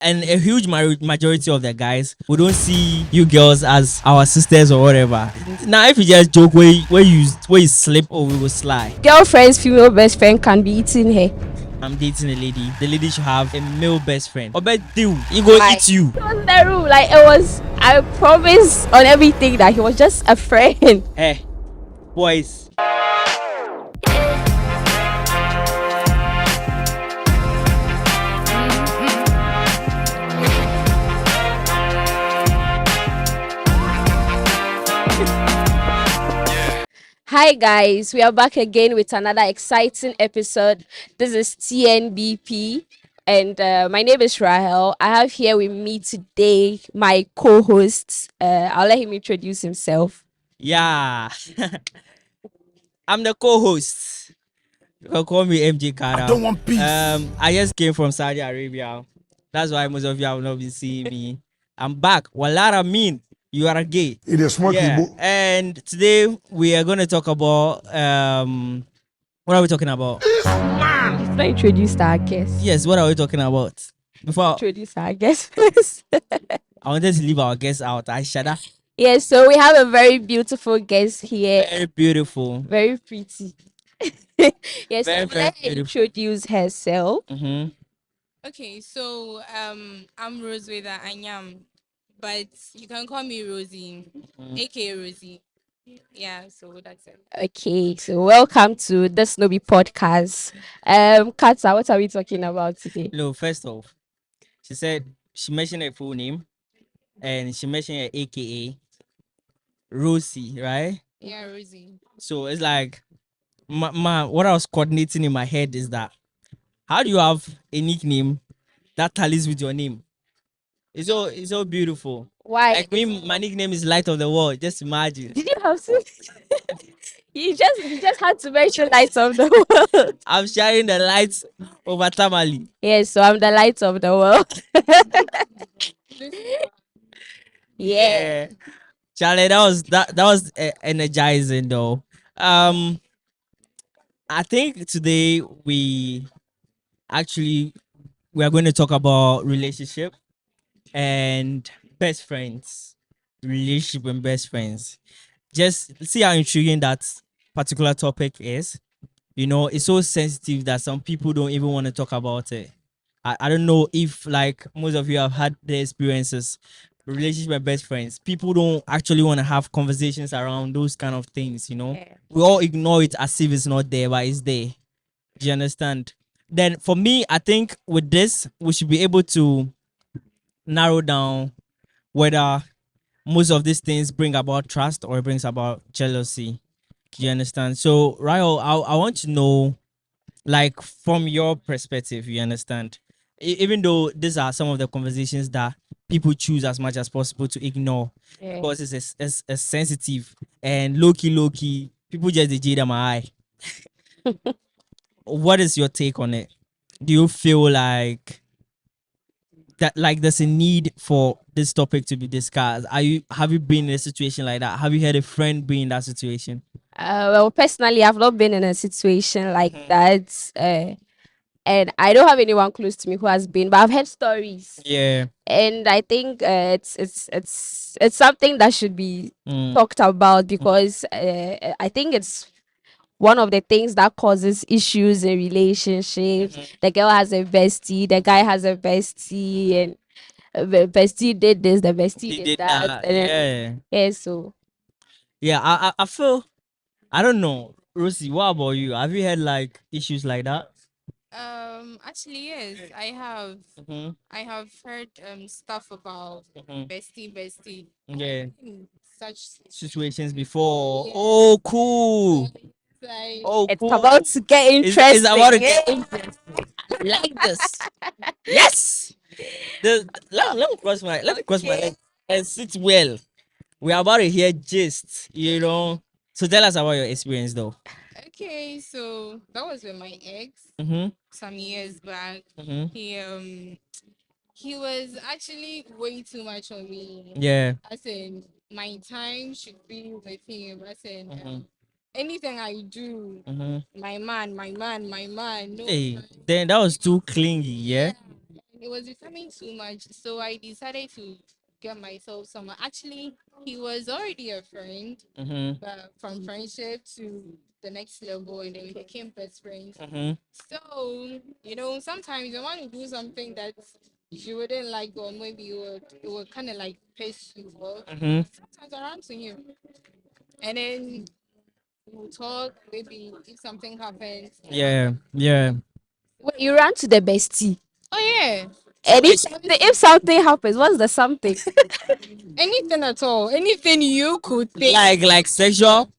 And a huge majority of the guys, we don't see you girls as our sisters or whatever. Now, if you just joke where you slip or we will slide. Girlfriend's female best friend can be eating her. I'm dating a lady. The lady should have a male best friend. Or bet deal, he go Why? eat you. It was the rule. Like it was. I promised on everything that he was just a friend. Hey, boys. Hi guys, we are back again with another exciting episode. This is TNBP and my name is Rahel. I have here with me today my co-host. I'll let him introduce himself. Yeah. I'm the co-host. You can call me MJ Kara. I don't want peace. I just came from Saudi Arabia. That's why most of you have not been seeing me. I'm back. Walara mean you are gay. It is smart. Yeah. And today we are going to talk about what are we talking about? Let's not introduce our guest. Yes, what are we talking about? Before Introduce our guest first. I wanted to leave our guests out. I shut up. Yes, so we have a very beautiful guest here. Very beautiful. Very pretty. Yes, Very, so very let her beautiful. introduce herself. Okay, so I'm Roswitha Anyam, but you can call me Rosie, aka Rosie. Yeah, so that's it. Okay, so welcome to the Snobby podcast. Katsa, what are we talking about today? No, first off, she said she mentioned her full name and she mentioned her AKA Rossie, right? Yeah, Rosie. So it's like what I was coordinating in my head is that how do you have a nickname that tallies with your name? It's so beautiful. Why? Like me, my nickname is Light of the World. Just imagine. Did you have to? you just had to mention lights of the world. I'm sharing the lights over Tamale. Yes, so I'm the light of the world. Yeah. Charlie, that was energizing though. I think today we are going to talk about relationship and best friends. Relationship and best friends. Just see how intriguing that particular topic is. You know, it's so sensitive that some people don't even want to talk about it. I don't know if like most of you have had the experiences, relationship and best friends. People don't actually want to have conversations around those kind of things, you know. Yeah. We all ignore it as if it's not there, but it's there. Do you understand? Then for me, I think with this, we should be able to narrow down whether most of these things bring about trust or it brings about jealousy. Do you understand? So, Ryo, I want to know, like, from your perspective, you understand? Even though these are some of the conversations that people choose as much as possible to ignore Yeah. because it's sensitive and low key, people just jade them eye. What is your take on it? Do you feel like that there's a need for this topic to be discussed? Have you been in a situation like that? Have you had a friend be in that situation? Well, personally, I've not been in a situation like that. And I don't have anyone close to me who has been, but I've heard stories. Yeah. And I think it's something that should be Mm. talked about because I think it's one of the things that causes issues in relationships. The girl has a bestie, the guy has a bestie, and the bestie did this, the bestie He did did that. that. And then, Yeah. yeah, so Yeah. I feel I don't know. Rosie, what about you? Have you had like issues like that? Actually, yes, I have. Mm-hmm. I have heard stuff about Mm-hmm. bestie. Yeah. Such Situations before. Yeah. Oh, cool. like Oh, it's cool. about to get interesting. It's about to get yeah. interesting. I like this. Yes. Let me cross my leg and sit well. We're about to hear gist, you know. So tell us about your experience though. okay, so that was with my ex Mm-hmm. some years back. Mm-hmm. He was actually way too much on me. Yeah. I said my time should be with him. I said Mhm. anything I do, Mm-hmm. my man. No, Hey, then that was too clingy, yeah? it was becoming too much. So I decided to get myself someone. Actually, he was already a friend, Mm-hmm. but from friendship to the next level, and then we became best friends. Mm-hmm. So, sometimes you want to do something that you wouldn't like, or maybe it would kind of like piss you off. Mm-hmm. Sometimes I run to him, and then we'll talk. Maybe if something happens. Yeah. Yeah. Wait, you ran to the bestie. Oh yeah, And Wait, if something happens, what's the something? anything at all, anything you could think. like sexual?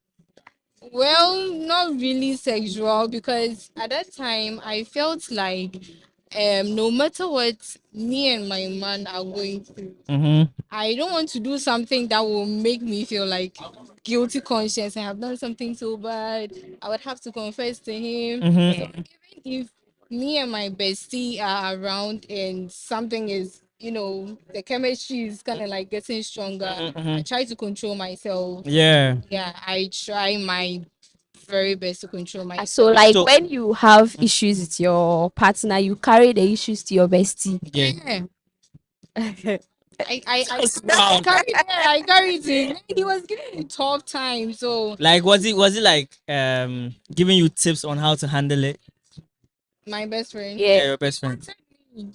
Well, not really sexual because at that time I felt like no matter what me and my man are going through, Mm-hmm. I don't want to do something that will make me feel like guilty conscience. I have done something so bad. I would have to confess to him. So Mm-hmm. even if me and my bestie are around and something is, the chemistry is kind of like getting stronger, I Mm-hmm. try to control myself. Yeah. Yeah, I try my very best to control So, myself. like, So when you have issues with your partner, you carry the issues to your bestie. yeah. Yeah. I Wow. carried him. He was giving me tough time. So Like was it like giving you tips on how to handle it? my best friend. Yeah. Yeah, your best friend. Wanted me.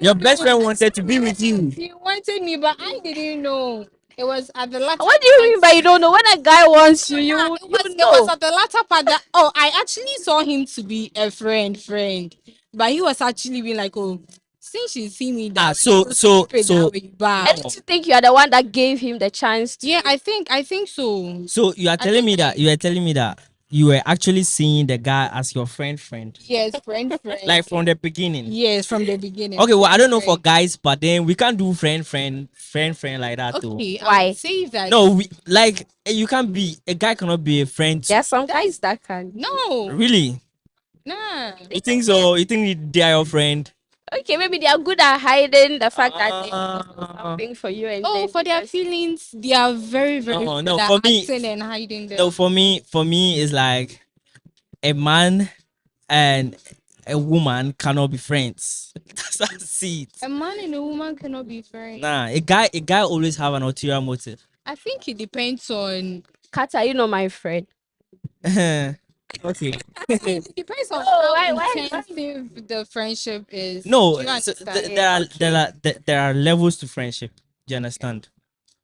Your best friend wanted to be with you. He wanted me, but I didn't know. It was at the latter What do you part. mean by you don't know? When a guy wants you, Yeah, you it you was know. at the latter part that I actually saw him to be a friend. But he was actually being like, oh, since you see me that Ah, way, so so so keep it so that way. But And to think you are the one that gave him the chance to. yeah, I think so. so you are I telling think me that you were actually seeing the guy as your friend, yes, friend. like from the beginning. Yes, from the beginning. Okay, well I don't know for Friend. guys, but then we can't do friend like that too. Okay, I would Why? say that No, we like you can't be a guy cannot be a friend. There are some guys that can. no, Really? nah. You think so? You think they are your friend? Okay, maybe they are good at hiding the fact that they do Uh, something for you, and Oh, then for they their just. feelings, they are very, very no, good no. at For me, acting and hiding no. them. For me, it's like a man and a woman cannot be friends. That's how I see it. A man and a woman cannot be friends. Nah, a guy always have an ulterior motive. I think it depends on. Kata, you know my friend. Okay. It depends on Oh, how why? intensive the friendship is. No, Do you so understand? there are levels to friendship. Do you understand?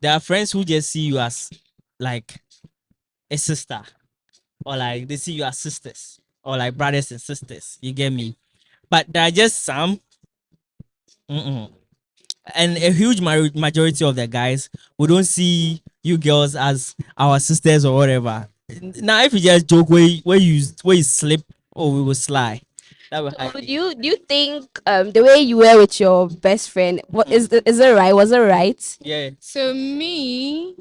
There are friends who just see you as like a sister, or like they see you as sisters, or like brothers and sisters. You get me? But there are just some, mm-mm. And a huge majority of the guys we don't see you girls as our sisters or whatever. Now, if you just joke where you slip, or we will slide. That will So happen. do you think the way you were with your best friend, what is it right? Was it right? Yeah. So me,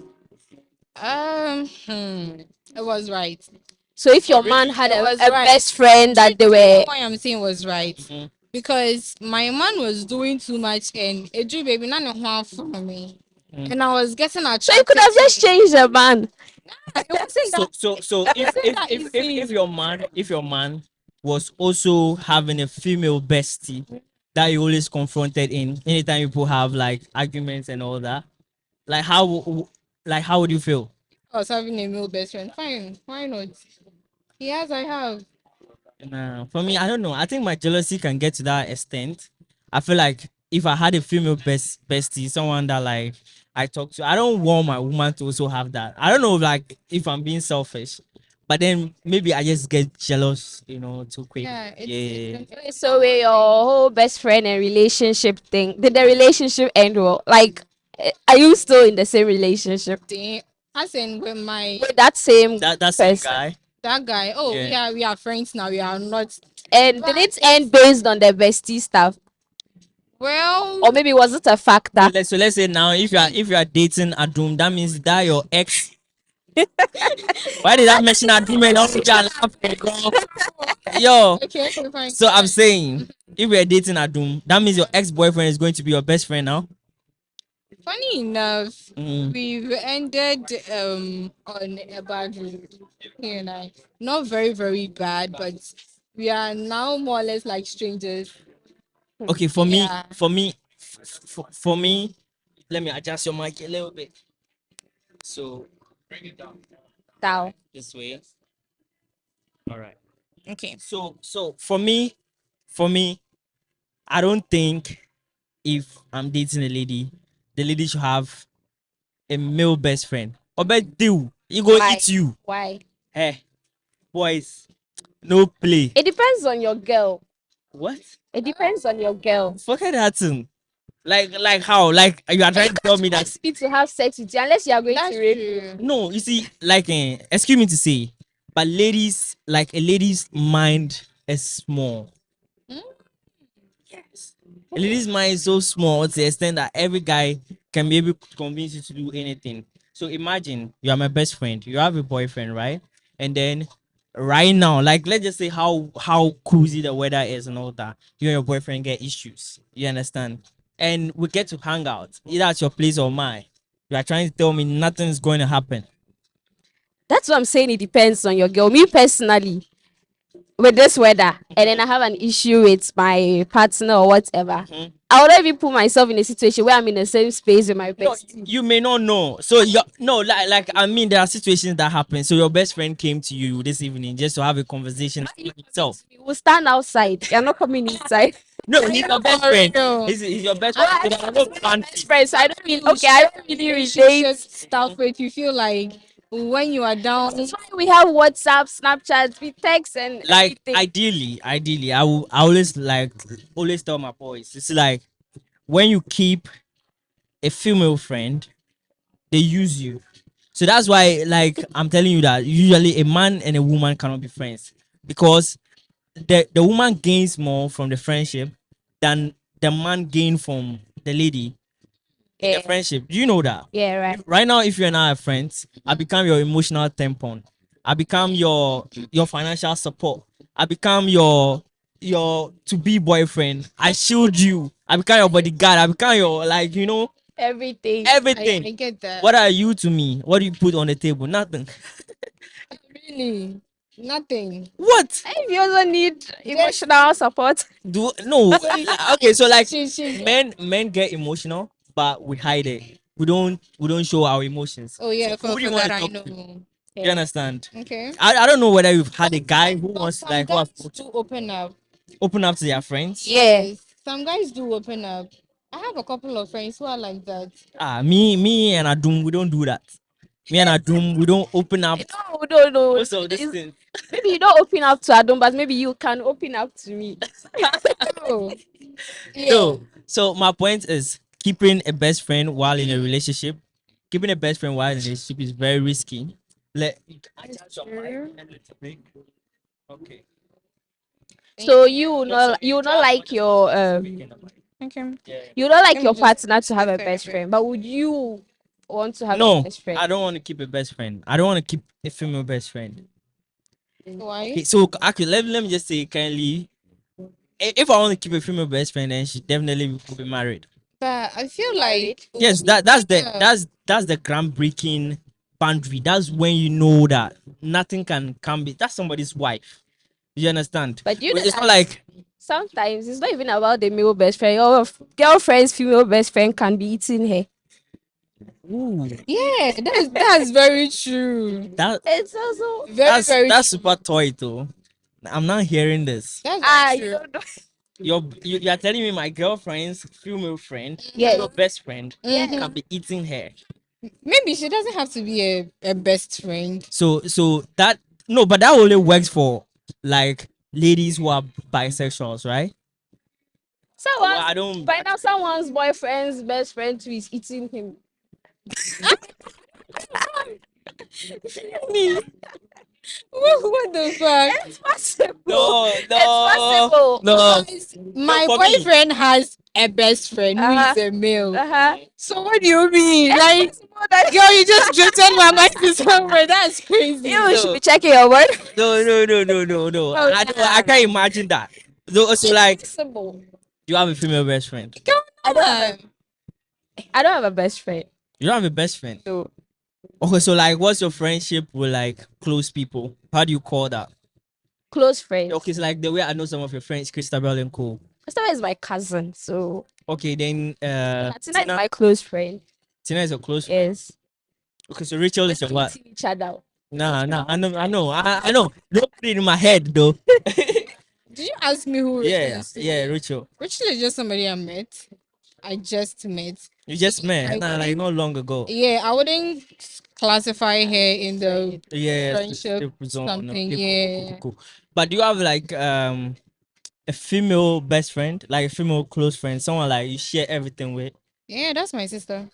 it was right. So if your really? man had It was a right. best friend that they Do you know were. why I'm saying was right? Mhm. Because my man was doing too much and it drew baby none of one for me. And I was getting So you attracted could have to just him. changed the man. It wasn't So that so so it if wasn't if that if if, easy. if your man was also having a female bestie that you always confronted in anytime people have like arguments and all that, like how would you feel? I was having a male best friend. Fine, why not? He has, I have. Nah, for me, I don't know. I think my jealousy can get to that extent. I feel like if I had a female bestie, someone that like I talk to, I don't want my woman to also have that. I don't know, like if I'm being selfish, but then maybe I just get jealous, too quick. Yeah, Yeah. So with your whole best friend and relationship thing, did the relationship end well? Like, are you still in the same relationship as in with my with that same That same person? guy. that guy. Oh Yeah. yeah, we are friends now. We are not. And did But it end based on the bestie stuff, well, or maybe was it a So factor? let's say now if you are dating Adum, that means that your ex. Why did I mention Adum and also laughing, bro? Yo. okay, fine. So I'm saying, if we're dating Adum, that means your ex-boyfriend is going to be your best friend now. Funny enough, Mm. we've ended on a bad road. He and I. Not very, very bad, but we are now more or less like strangers. Okay, for me, Yeah. for me, let me adjust your mic a little bit. So Thou. this way. All right. Okay. So for me, I don't think if I'm dating a lady, the lady should have a male best friend. Or bet do he go Why? eat you. Why? Hey, boys, no play. It depends on your girl. What? It depends on your girl. Forget that thing. Like how? Like you are trying to tell me that Need to have sex with you unless you are going That's to rape true. me. no, you see, like excuse me to say, but ladies, like a lady's mind is small. Hmm? Yes. A lady's mind is so small to the extent that every guy can be able to convince you to do anything. So imagine you are my best friend, you have a boyfriend, right? And then right now, like let's just say how cozy the weather is and all that. You and your boyfriend get issues. You understand? And we get to hang out, either at your place or mine. You are trying to tell me nothing's going to happen. That's what I'm saying. It depends on your girl. Me personally, with this weather, and then I have an issue with my partner or whatever, Mhm. I would not even put myself in a situation where I'm in the same space with my No, bestie. you may not know. So you no, like I mean, there are situations that happen. So your best friend came to you this evening just to have a conversation with himself. We will stand outside. You're not coming inside. No, he's your best For friend. real. He's your best Ah, friend. So there are no plans. best friends. So I don't really. You Okay, I share don't really relationship relate. stuff with you feel like when you are down. That's why we have WhatsApp, Snapchat, we text and Like everything. ideally, I always always tell my boys. It's like when you keep a female friend, they use you. So that's why, like, I'm telling you that usually a man and a woman cannot be friends because the woman gains more from the friendship than the man gain from the lady in the Yeah. friendship. Do you know that? Yeah, right. Right now, if you and I are friends, I become your emotional tampon. I become your financial support. I become your to be boyfriend. I shield you. I become your bodyguard. I become your like Everything. everything. I get that. What are you to me? What do you put on the table? Nothing. Really, nothing. What If you also need emotional support, do no? Okay, so like She. men get emotional, but we hide it. We don't show our emotions. Oh yeah, So who do you for want that to I talk to? know. You understand? Okay. I don't know whether you've had a guy who But wants to some like who have guys do open up. open up to their friends. yeah. Yes, some guys do open up. I have a couple of friends who are like that. Me and Adum, we don't do that. Me and Adum, we don't open up No. most of these It's- things. Maybe you don't open up to Adam, but maybe you can open up to me. Oh, yeah. No. So my point is keeping a best friend while in a relationship. Keeping a best friend while in a relationship is very risky. Let adjust your mic a little bit. Okay. So you will not like your Okay. Yeah. you don't like Let me your just partner to have a set best it. friend, but would you want to have a No, best friend? I don't want to keep a best friend. I don't want to keep a female best friend. Why? Okay, so actually, let me just say kindly, if I want to keep a female best friend, then she definitely will be married. But I feel like Yes, that's the Yeah. that's the groundbreaking boundary. That's when you know that nothing can be. That's somebody's wife. You understand? But you know It's not that like sometimes it's not even about the male best friend. Your girlfriend's female best friend can be eating her. ooh, yeah, that's very true. that It's also Very that's true. super toy too. I'm not hearing this. That's you true. don't know. You're telling me my girlfriend's female friend, Yes. your best friend, Mhm. can be eating her. Maybe she doesn't have to be a best friend. So that no, but that only works for like ladies who are bisexuals, right? Well, I don't. By now someone's boyfriend's best friend too is eating him. What the fuck? It's possible. No, It's possible. no. Guys, my for me. boyfriend has a best friend who is a male. Uh-huh. So what do you mean? Like, Possible that girl, you just drifted my mind to somewhere. That's crazy. you should be checking your word. No. Oh, I can't imagine that. So like, Possible. you have a female best friend. Girl, I don't have I don't have a best friend. You don't have a best friend. So Okay, so like, what's your friendship with like close people? How do you call that? close friends. Okay, it's like the way I know some of your friends, Christabel and Co. Mustafa is my cousin, so Okay, then Tina is my close friend. Tina is a close friend. Yes. Okay, so Rachel is your what? Meeting each other. Nah, I know. Don't put it in my head though. Did you ask me who Rachel Yeah, is to yeah, me? Rachel. Rachel is just somebody I met. I just met. You just met, nah, like not long ago. Yeah, I wouldn't classify her in the Yeah, friendship zone. something. Okay, Yeah. cool. But do you have like a female best friend, like a female close friend, someone like you share everything with? Yeah, that's my sister.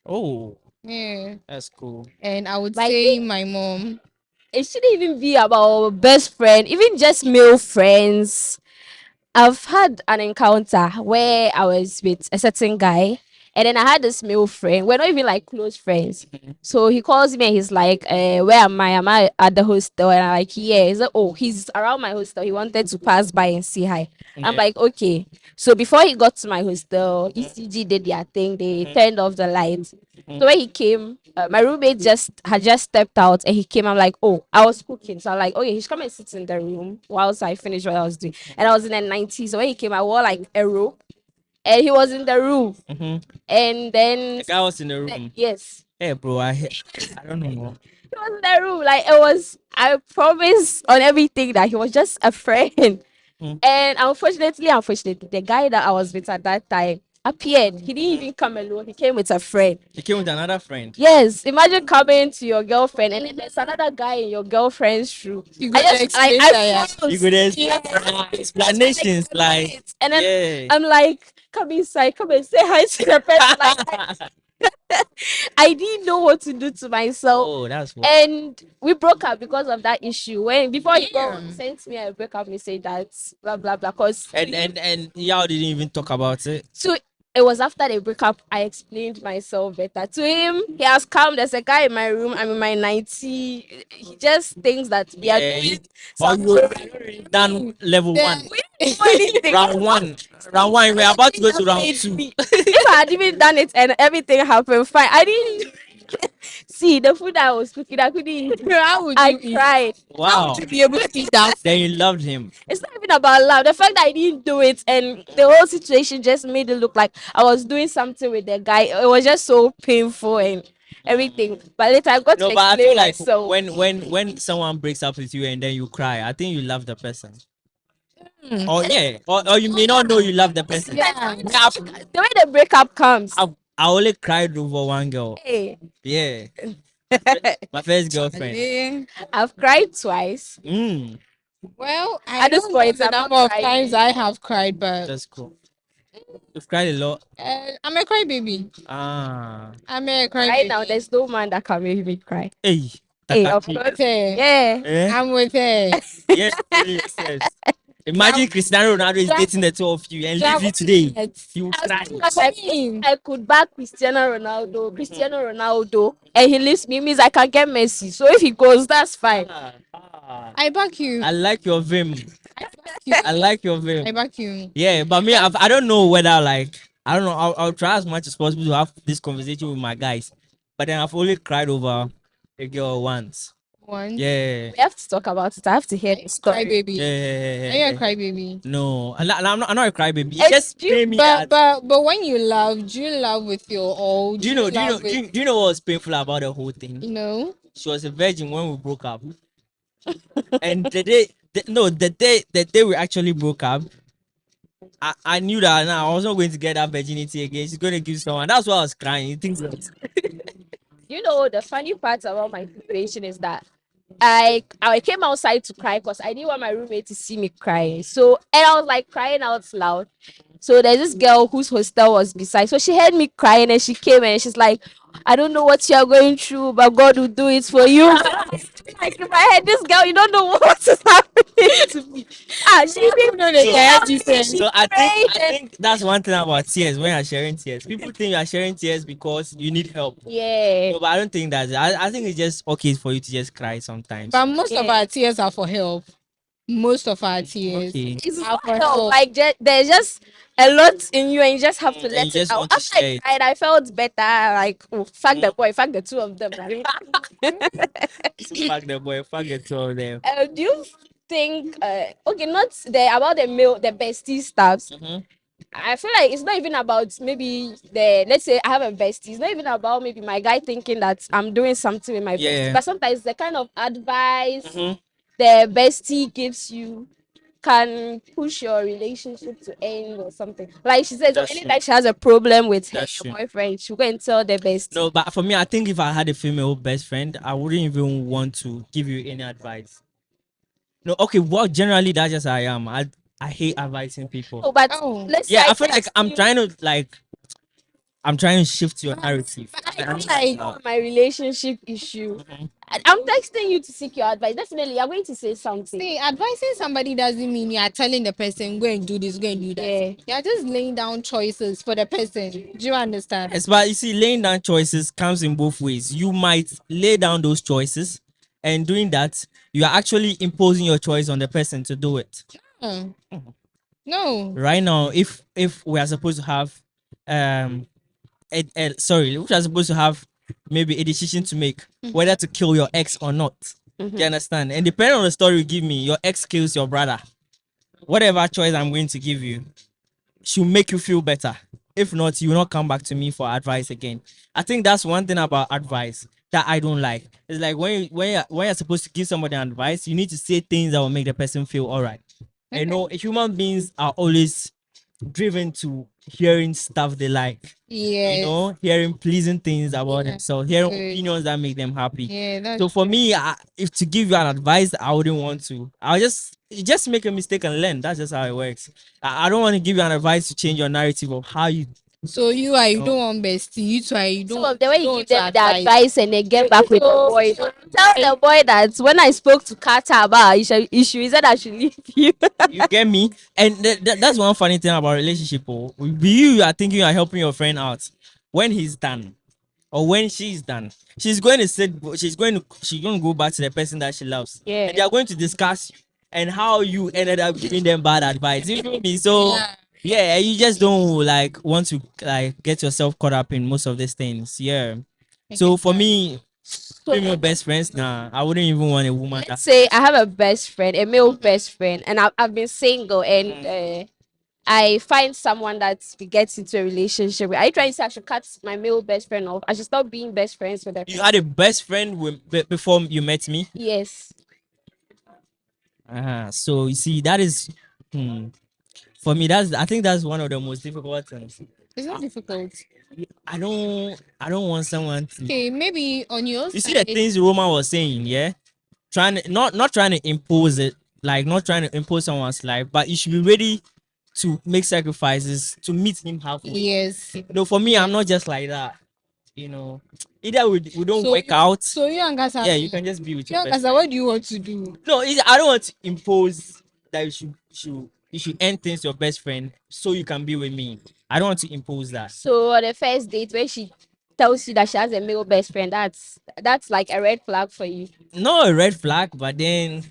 Oh, Yeah. that's cool. And I would But I say think my mom. it shouldn't even be about best friend, even just male friends. I've had an encounter where I was with a certain guy, and then I had this male friend. We're not even like close friends. So he calls me and he's like, where am I? Am I at the hostel? And I'm like, yeah. He's like, oh, he's around my hostel. He wanted to pass by and say hi. I'm Yeah. like, okay. So before he got to my hostel, ECG did their thing. They turned off the lights. So when he came, my roommate just stepped out and he came. I'm like, oh, I was cooking. So I'm like, okay, he's come and sit in the room whilst I finished what I was doing. And I was in the 90s. So when he came, I wore like a robe and he was in the room. And then, The guy was in the room. yes, Hey, bro, I don't know. he was in the room. Like, it was, I promise on everything that he was just a friend. And unfortunately, the guy that I was with at that time appeared. He didn't even come alone. He came with a friend. He came with another friend. Yes, imagine coming to your girlfriend and then there's another guy in your girlfriend's shoe. You I got to just like explain I that. You froze. could Yeah. explanations like And then yeah. I'm like, come inside, come and say hi to the person. Like, I didn't know what to do to myself. Oh, that's what. And we broke up because of that issue. When before he Damn. sent me a breakup message that blah blah blah. Cause And y'all didn't even talk about it. so it was after the breakup I explained myself better to him. He has come. There's a guy in my room. I'm in my 90. He just thinks that we are doing Or you already done level Then- one. we didn't do anything. Round one. Round one. We're about to go to round two. If I had even done it and everything happened fine, I didn't see the food I was cooking. I couldn't eat. How would I you eat? cried. Wow. To be able to eat that. Then you loved him. It's not even about love. The fact that I didn't do it and the whole situation just made it look like I was doing something with the guy. It was just so painful and everything. But later I got No, to but I explain feel like myself. when someone breaks up with you and then you cry, I think you love the person. Oh yeah. Or you may not know you love the person. Yeah. The way the breakup comes. I only cried over one girl. Hey, Yeah. My first girlfriend. Yeah. I've cried twice. Well, I At this don't know point, the I'm not number of crying. times I have cried, but That's cool. You've cried a lot. I'm a crybaby. Ah. I'm a Right crybaby. now, there's no man that can make me cry. Hey. Hey, of Takaki. course. With her. Yeah. Eh? I'm with her. Yes, yes. Imagine Cristiano Ronaldo is dating the two of you and leave you today. You will cry. I could back Cristiano Ronaldo, and he leaves me, means I can get Messi. So if he goes, that's fine. I back you. I like your vim. I back you. I like your I vim. back you. Yeah, but me, I don't know whether like I don't know. I'll try as much as possible to have this conversation with my guys, but then I've only cried over a girl once. One. Yeah. We have to talk about it. I have to hear the story. Crybaby. Yeah. Are you a crybaby? No, I'm not a crybaby. It just pain me. But when you love, do you love with your all? Do you know what was painful about the whole thing? You know. She was a virgin when we broke up, and the day we actually broke up, I knew that now I was not going to get that virginity again. She's going to give someone. That's why I was crying. Things like You know, the funny part about my situation is that I came outside to cry because I didn't want my roommate to see me crying. So and I was like crying out loud. So there's this girl whose hostel was beside. So she heard me crying and she came and she's like, I don't know what you're going through, but God will do it for you. Like in my head, this girl, you don't know what is happening to me. She You know the guy you said. so. I think that's one thing about tears. When you're sharing tears, people think you're sharing tears because you need help. Yeah. No, but I don't think that's. I think it's just okay for you to just cry sometimes. But most of Yeah. our tears are for help. Most of our tears Okay. It's are not for help. help. Like there's just a lot in you, and you just have to And let you it just out. want to After share I it. cried, I felt better. Like, oh, fuck the boy, fuck the two of them. Fuck the boy. Fuck the two of them. Do you think okay, not the about the bestie stuffs. I feel like it's not even about maybe the let's say I have a bestie. It's not even about maybe my guy thinking that I'm doing something with my bestie. But sometimes the kind of advice the bestie gives you can push your relationship to end or something. Like she says, That's anytime she has a problem with her That's true. boyfriend, she'll go and tell the bestie. No, but for me, I think if I had a female best friend, I wouldn't even want to give you any advice. No, okay, well, generally that's just how I am. I hate advising people. Oh, but Oh, let's say Yeah, I feel like text I'm you. trying to I'm trying to shift your narrative. I feel like my relationship issue. Mhm. I'm texting you to seek your advice. Definitely, you're going to say something. see, advising somebody doesn't mean you are telling the person go and do this, go and do that. Yeah. You are just laying down choices for the person. Do you understand? Yes, but you see, laying down choices comes in both ways. You might lay down those choices, and doing that, you are actually imposing your choice on the person to do it. Hmm. No. Right now, if we are supposed to have sorry, we are supposed to have maybe a decision to make whether to kill your ex or not. Do you understand? And depending on the story you give me, your ex kills your brother. Whatever choice I'm going to give you should make you feel better. If not, you will not come back to me for advice again. I think that's one thing about advice that I don't like. It's like when you're supposed to give somebody advice, you need to say things that will make the person feel all right. You know, human beings are always driven to hearing stuff they like. Yes. You know, hearing pleasing things about themselves, hearing Good. opinions that make them happy. Yeah, that's So for me, if to give you an advice, I wouldn't want to. I'll just make a mistake and learn. That's just how it works. I don't want to give you an advice to change your narrative of how you. so you are you don't want bestie. You too are you don't. Some of the way don't you want give to them the advice and they get back with the boy. Tell the boy that when I spoke to Kata about issue, he said I should leave you. You get me? And that's one funny thing about relationship. Oh, you are thinking you are helping your friend out when he's done. Or when she's done, she's going to go back to the person that she loves. Yeah. And they are going to discuss you and how you ended up giving them bad advice. You feel me? So yeah, you just don't want to get yourself caught up in most of these things. Yeah. So for me, female best friends, nah, I wouldn't even want a woman Let's say I have a best friend, a male best friend, and I've been single and I find someone that we get into a relationship with. Are you trying to say I should cut my male best friend off? I should stop being best friends with her? you had a best friend before you met me. Yes. So you see, that is for me. I think that's one of the most difficult things. It's not difficult. I don't want someone to. Okay, maybe on your You see side. the things Roma was saying, yeah? Trying to not trying to impose it, like not trying to impose someone's life, but you should be ready to make sacrifices to meet him halfway. Yes. No, for me, I'm not just like that. You know, either we don't So work you- out. So you and Gasa. Yeah, you can just be with You your and best Gasa, friend. what do you want to do? No, I don't want to impose that you should end things your best friend so you can be with me. I don't want to impose that. So on the first date when she tells you that she has a male best friend, that's like a red flag for you. Not a red flag, but then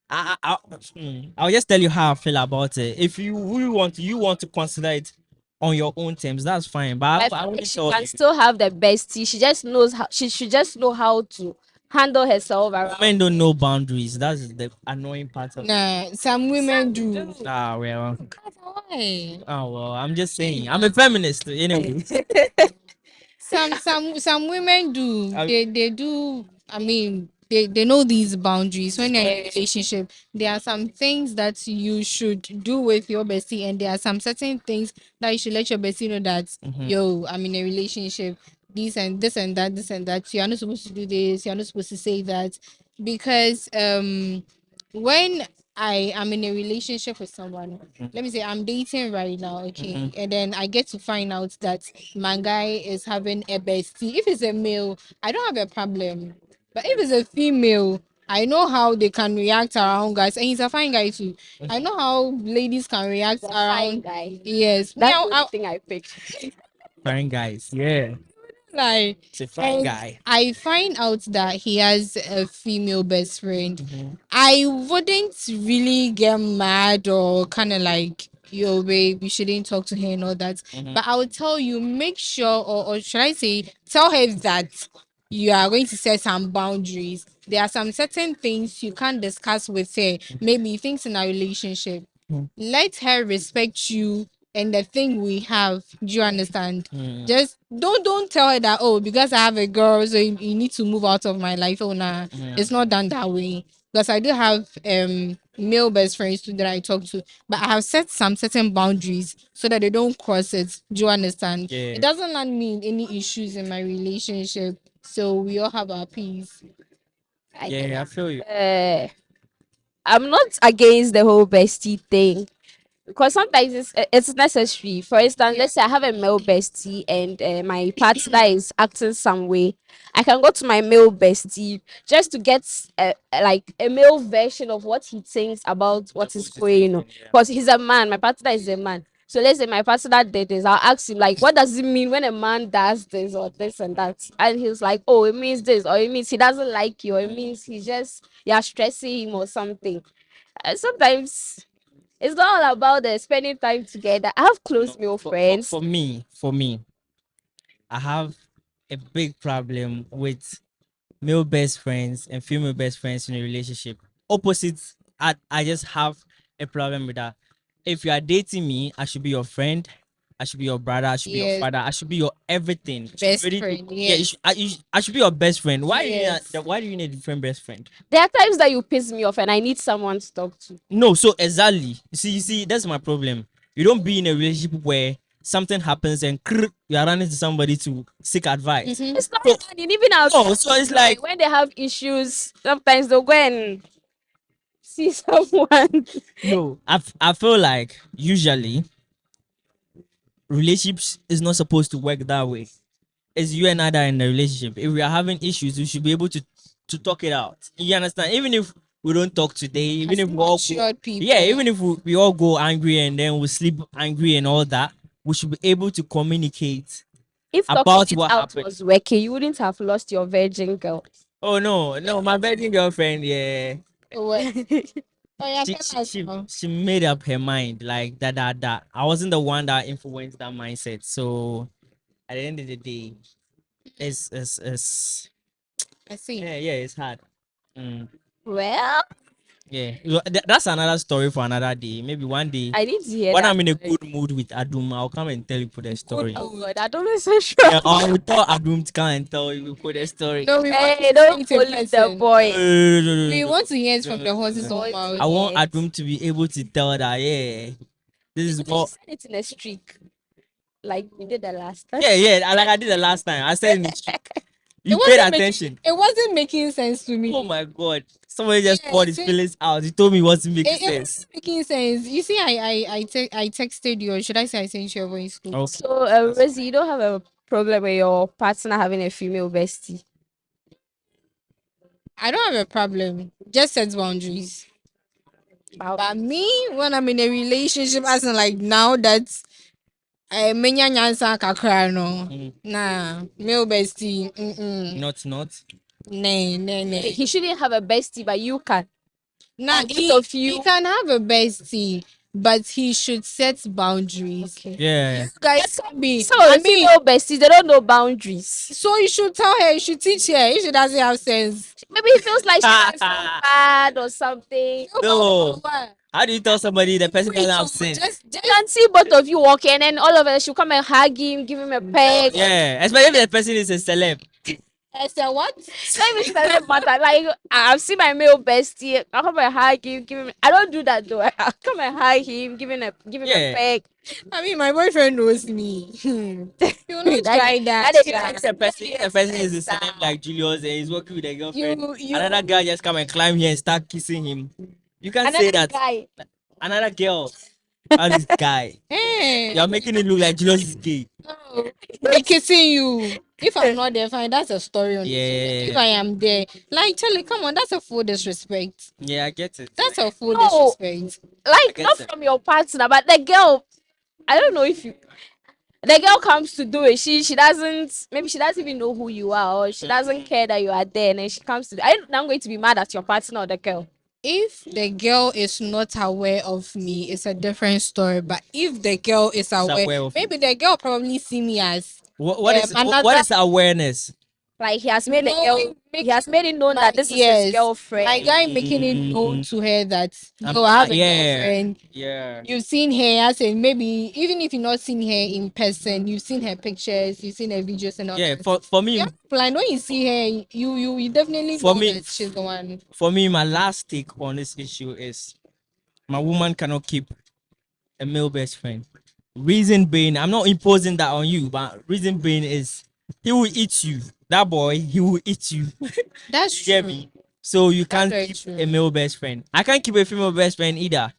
I'll just tell you how I feel about it. If you really want to consider it on your own terms, that's fine. But I I feel like wouldn't she tell can you. still have the bestie. She just knows how she should just know how to handle herself around. Men don't know boundaries. That's the annoying part of it. Nah, some women do. Well. Why? Oh well, I'm just saying. I'm a feminist anyway. Some women do. I- They do. I mean, they know these boundaries. When you're in a relationship, there are some things that you should do with your bestie, and there are some certain things that you should let your bestie know that yo, I'm in a relationship. This and this and that, this and that. You're not supposed to do this. You're not supposed to say that, because when I am in a relationship with someone, let me say I'm dating right now, okay, and then I get to find out that my guy is having a bestie. If it's a male, I don't have a problem, but if it's a female, I know how they can react around guys, and he's a fine guy too. I know how ladies can react He's a fine around. guy. Yes, That's now the only thing I picked. Fine guys, yeah. like It's a fine and guy. I find out that he has a female best friend. I wouldn't really get mad or kind of like, yo, babe, you shouldn't talk to her and all that. But I would tell you, make sure, or should I say, tell her that you are going to set some boundaries. there are some certain things you can't discuss with her. Maybe things in a relationship. Let her respect you and the thing we have. Do you understand? Just don't tell her that, oh, because I have a girl, so you need to move out of my life. Oh nah, it's not done that way. Because I do have male best friends too that I talk to, but I have set some certain boundaries so that they don't cross it. Do you understand? Yeah. It doesn't land me in any issues in my relationship. So we all have our peace. Yeah, I feel you. I'm not against the whole bestie thing because sometimes it's necessary. For instance, let's say I have a male bestie and my partner is acting some way. I can go to my male bestie just to get like a male version of what he thinks about what is going on. Because he's a man, my partner is a man. So let's say my partner did this, I'll ask him like, what does it mean when a man does this or this and that? And he's like, oh, it means this, or it means he doesn't like you, or it means he's just you're stressing him or something. Sometimes it's not all about the spending time together. I have close male friends. For me, I have a big problem with male best friends and female best friends in a relationship. Opposites, I just have a problem with that. If you are dating me, I should be your friend. I should be your brother. I should be your Yes. father. I should be your everything. You should be Best ready to- friend, Yeah, yes. I should be your best friend. Why Yes. why do you need a different best friend? There are times that you piss me off and I need someone to talk to. No, so exactly. You see, that's my problem. You don't be in a relationship where something happens and you are running to somebody to seek advice. It's not So- running, even out. No, so it's like When they have issues, sometimes they'll go and see someone. no. I feel like usually relationships is not supposed to work that way. It's you and I that are in a relationship. If we are having issues, we should be able to talk it out. You understand? Even if we don't talk today, even if we all go, Matured people. yeah, even if we all go angry and then we sleep angry and all that, we should be able to communicate. If About talking it what out happened. was working, you wouldn't have lost your virgin girl. Oh no, my virgin girlfriend, yeah, What? Oh yeah, she tell she, us she, now. she made up her mind like that. I wasn't the one that influenced that mindset. So at the end of the day, it's I see. yeah, it's hard. Well, Yeah, that's another story for another day. Maybe one day I need to hear when that. I'm in a good mood with Adum, I'll come and tell you for the story. Oh God, I don't know so sure. Yeah, I will tell Adum to come and tell you for the story. No, we want Hey, to don't hear it in bully the person. boy. We want to hear it from the horse's own mouth. I want Yes. Adum to be able to tell that yeah, this is We should what. send it in a streak, like we did the last time. Yeah, like I did the last time. I said it. You It paid wasn't attention. It wasn't making sense to me. Oh my god, somebody just Yeah, poured his so- feelings out. He told me what to make It sense. wasn't making sense. You see, I texted you, or should I say I sent you a voice note? Okay. So, Rosie, you don't have a problem with your partner having a female bestie. I don't have a problem. Just set boundaries. But me, when I'm in a relationship, as in like now that menya nyansa kakra no, nah, male bestie, Not. nah. He shouldn't have a bestie, but you can. Nah, And both of you. he can have a bestie, but he should set boundaries. Okay. Yeah. Guys can be. So, I the mean, female besties, they don't know boundaries. so you should tell her, you should teach her if she doesn't have sense. Maybe he feels like she has some bad or something. No. What? How do you tell somebody the person doesn't have Just, sense? just, You can see both of you walking, and then all of us she'll come and hug him, give him a peg. Yeah, especially if the person is a celeb. I said what? Let me doesn't matter. Like I've seen my male bestie. I'll come and hug him, give him. I don't do that though. I'll come and hug him, give him a Yeah. peg. I mean, my boyfriend knows me. You not try that. If the person is a celeb like Julius and he's working with a girlfriend, You- another guy just come and climb here and start kissing him. You can't say Another that. guy. Another girl. How this guy? Eh, You're making it look like Julius is gay. they kissing you. If I'm not there, fine. That's a story on its own. Yeah. If I am there, like Charlie, come on, that's a full disrespect. Yeah, I get it. That's a full No. disrespect. Like get not it. from your partner, but the girl. I don't know if you. The girl comes to do it. She doesn't. Maybe she doesn't even know who you are, or she doesn't care that you are there, and then she comes to. I'm going to be mad at your partner or the girl. If the girl is not aware of me, it's a different story. But if the girl is aware, aware of you. maybe the girl probably see me as What is another- what is awareness? Like he has made the No, girl. He has made it known that this is his yes, girlfriend. my guy making it known to her that no, I have a yeah, girlfriend. yeah. You've seen her, as in maybe even if you've not seen her in person, you've seen her pictures, you've seen her videos and all Yeah, that. for me, Yeah, like when you see her, you definitely for know me, that she's the one. for me, my last take on this issue is my woman cannot keep a male best friend. Reason being, I'm not imposing that on you, but reason being is he will eat you. That boy, he will eat you. That's You get true. me? So you That's can't very keep true. a male best friend. I can't keep a female best friend either.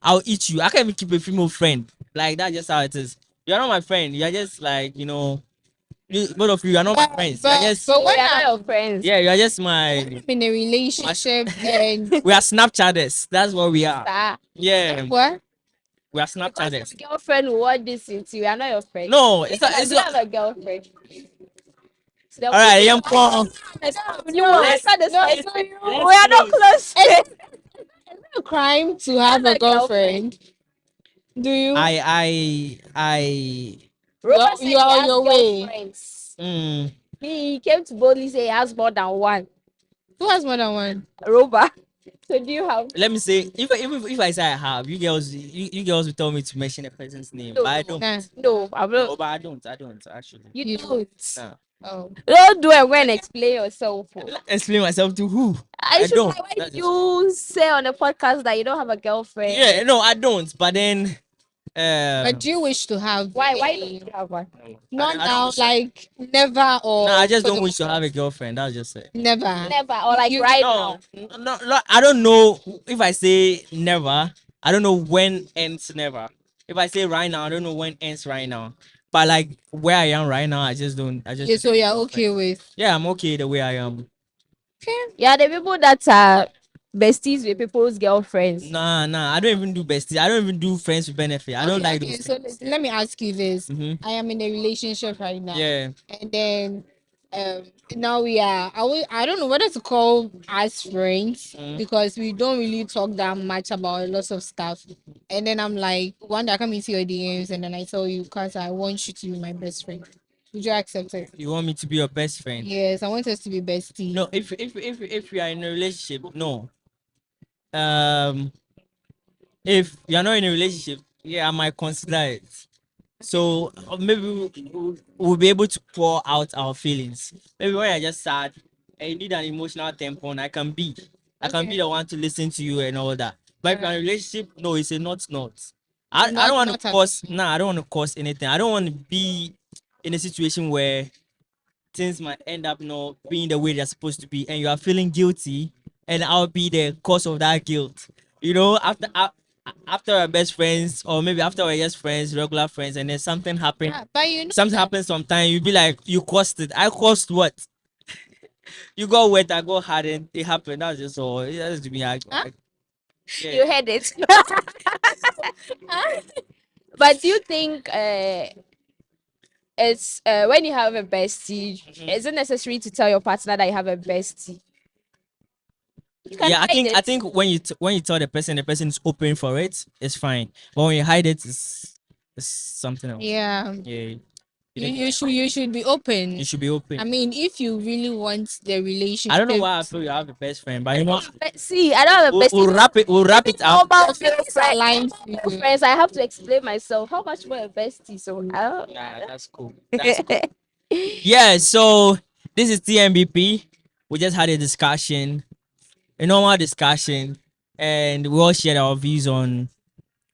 I'll eat you. I can't even keep a female friend. Like that's just how it is. You're not my friend. You're just like, both of you are not my friends. You're just But We when are not your friends. yeah, you're just I'm in a relationship and we are Snapchatters. That's what we are. Sir. Yeah, what? we are Because Snapchatters. your girlfriend will want this into you. We are not your friend. No, it's not. I It's do not. have a girlfriend. So then All right, young Paul. you will answer this No, question. so you, We are not close. it's a crime to have Have a a girlfriend. girlfriend. Do you? I. Robert said You he are on has your way. girlfriends. Mm, He came to boldly say he has more than one. Who has more than one? Robert. So do you have? let me say, if I say I have, you girls will tell me to mention a person's name, No, but I no, don't. Nah, no. I'm No, not. but I don't actually. You you don't. Nah. oh. Don't do it when explain yourself. Oh. Explain myself to who? I I should don't. like why That's did just- you say on the podcast that you don't have a girlfriend? Yeah, no, I don't. But then, But do you wish to have Why a don't you have one? no, not I don't now, wish. like never No, I or just for don't the wish to have a moment? girlfriend. That's just it. Never. Never or like You right No, now. no, I don't know if I say never. I don't know when ends never. If I say right now, I don't know when ends right now. But like where I am right now, I just don't. I just yeah, don't so have a you're girlfriend. okay with Yeah, I'm okay the way I am. Yeah, the people that are besties with people's girlfriends. Nah. I don't even do besties. I don't even do friends with benefit. I don't like okay, those so things. let me ask you this. Mm-hmm. I am in a relationship right now. Yeah. And then um now we are I don't know whether to call us friends Mm. because we don't really talk that much about a lot of stuff. And then I'm like, one day I come into your DMs and then I tell you, because I want you to be my best friend. Would you accept it? You want me to be your best friend? Yes, I want us to be besties. No. If we are in a relationship, no. Um, if you're not in a relationship, yeah, I might consider it. So maybe we'll be able to pour out our feelings. Maybe when you're just sad and you need an emotional tampon, I can be the one to listen to you and all that. But if you're in a relationship, no, it's a not. I Not don't want to not at cause I don't want to cause anything. I don't want to be in a situation where things might end up not being the way they're supposed to be, and you are feeling guilty, and I'll be the cause of that guilt. After our best friends, or maybe after we're just friends, regular friends, and then something happened. yeah, but you know Something that happens sometime. You be like, you caused it. I caused what? You got wet. I got hardened. It happened. That's just all. That's to me. Huh? Yeah. You heard it. But do you think it's when you have a bestie, Mhm. is it necessary to tell your partner that you have a bestie? You can Yeah, hide I it. think when you tell the person is open for it, it's fine. But when you hide it, it's something else. yeah. Yeah. You should be open. You should be open. I mean, if you really want the I don't know relationship, why I feel you have a best friend, but But see, I don't have a bestie. we'll wrap it up. Normal feelings friend, aligned normal to you. friends. I have to explain myself. How much more a bestie? So Nah, that's cool. That's cool. Yeah, so this is TNBP. We just had a discussion, a normal discussion, and we all shared our views on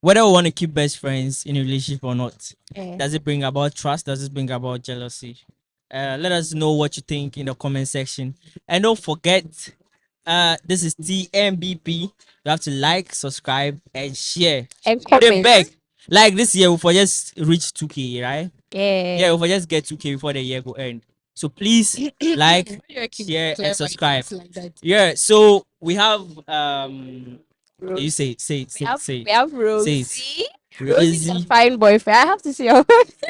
whether we want to keep best friends in a relationship or not. Yeah. Does it bring about trust? Does it bring about jealousy? Let us know what you think in the comment section. And don't forget, this is TNBP. You have to like, subscribe, and share. And They comment. beg. Like this year, we for just reach 2K, right? Yeah. Yeah, we for just get 2K before the year go end. So please like, Why do I keep share, and subscribe. clarifying things like that? Yeah, so we have you Rose. say We have it. Say Rosie. it. Rosie's a Rosie. fine boyfriend. I have to see her.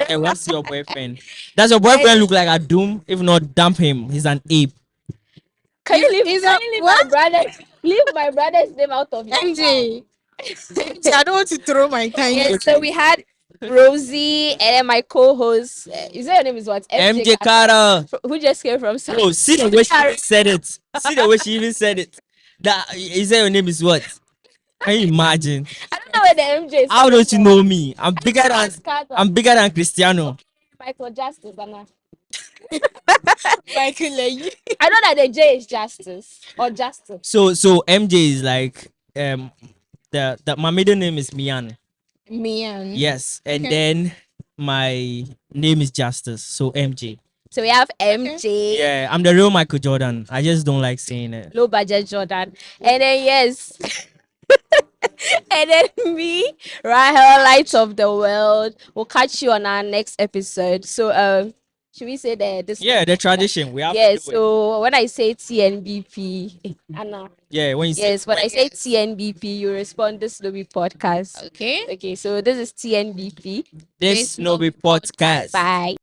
Yeah, what's your boyfriend? Does your boyfriend look like a doom? If not, dump him. He's an ape. Can you leave? Is Can that you leave my what? brother? Leave my brother's name out of your mouth. MJ, I don't want to throw my tiny. Yes. So we had Rosie, and then my co-host. Is that your name is what? MJ Carter. Who just came from Oh, see the way she even said it. See the way she even said it. That is that your name is what? Can you imagine? I don't know where the MJ is. How don't you know me? I'm bigger than I'm bigger than Cristiano. Michael Justice, Anna. Michael, like, I know that the J is Justice or Justice. So MJ is like the my middle name is Mian. Mian. Yes, and Okay. then my name is Justice. So MJ. So we have MJ, Yeah, I'm the real Michael Jordan. I just don't like saying it. low budget Jordan, and then yes, and then me, Rahel, light of the world. We'll catch you on our next episode. So should we say this? Yeah, the tradition we have Yeah. to do it. So when I say TNBP, Anna. Yeah, when you say Yes, when I say TNBP, you respond this Lobby podcast. Okay. Okay, so this is TNBP. this no be podcast. Bye.